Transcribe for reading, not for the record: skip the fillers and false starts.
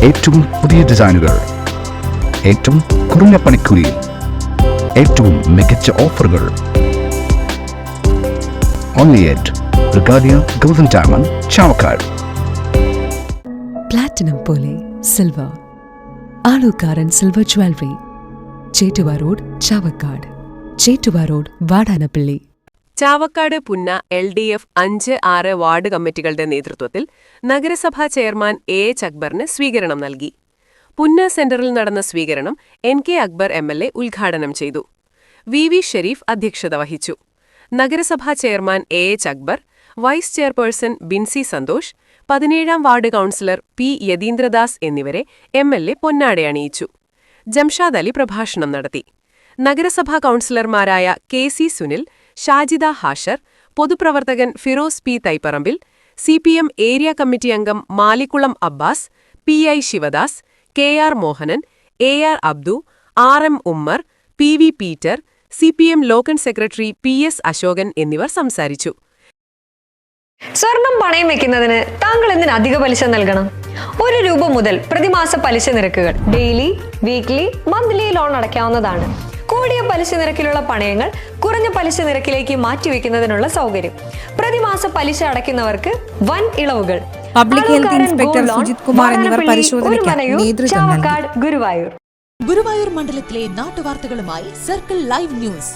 ഏറ്റവും പുതിയ ഡിസൈനുകൾ, ഏറ്റവും കുറഞ്ഞ പണിക്കൂലിയിൽ, ഏറ്റവും മികച്ച ഓഫറുകൾ. Only at Regalia Golden Diamond, Chavakkad. Platinum പോലെ silver, Alukkaran silver jewellery, Chettuva road, Chavakkad. Chettuva road, Vadanappally. Chavakkad Punna LDF 5-6 ward കമ്മിറ്റികളുടെ നേതൃത്വത്തിൽ നഗരസഭാ ചെയർമാൻ AH അക്ബറിന് സ്വീകരണം നൽകി. പുന്ന സെന്ററിൽ നടന്ന സ്വീകരണം NK അക്ബർ MLA ഉദ്ഘാടനം ചെയ്തു. VV ഷെരീഫ് അധ്യക്ഷത വഹിച്ചു. നഗരസഭാ chairman AH Akbar, vice chairperson Binsi Santhosh, 17-ാം വാർഡ് കൗൺസിലർ P യതീന്ദ്രദാസ് എന്നിവരെ MLA പൊന്നാടയണിയിച്ചു. ജംഷാദ് അലി പ്രഭാഷണം നടത്തി. നഗരസഭാ കൗൺസിലർമാരായ KC സുനിൽ, ഷാജിദ ഹാഷർ, പൊതുപ്രവർത്തകൻ Firoz P Thaiparambil, CPM area committee അംഗം Malikkulam Abbas, PI Shivadas, KR Mohanan, AR Abdu, RM Ummer, PV Peter, CPM local secretary PS Ashokan എന്നിവർ സംസാരിച്ചു. സ്വർണം പണയം വെക്കുന്നതിന് താങ്കൾ എന്തിന് അധിക പലിശ നൽകണം? 1 രൂപ മുതൽ പ്രതിമാസ പലിശ നിരക്കുകൾ ഡെയിലി, വീക്ക്ലി, മന്ത്ലി ലോൺ അടയ്ക്കാവുന്നതാണ്. കൂടിയ പലിശ നിരക്കിലുള്ള പണയങ്ങൾ കുറഞ്ഞ പലിശ നിരക്കിലേക്ക് മാറ്റിവെക്കുന്നതിനുള്ള സൗകര്യം. പ്രതിമാസ പലിശ അടയ്ക്കുന്നവർക്ക് വൻ ഇളവുകൾ. Public health inspector Sujith Kumar എന്നിവർ പരിശോധനയ്ക്ക് നേതൃത്വം നൽകി. ഗുരുവായൂർ ഗുരുവായൂർ മണ്ഡലത്തിലെ നാട്ടുവാർത്തകളുമായി സർക്കിൾ ലൈവ് ന്യൂസ്.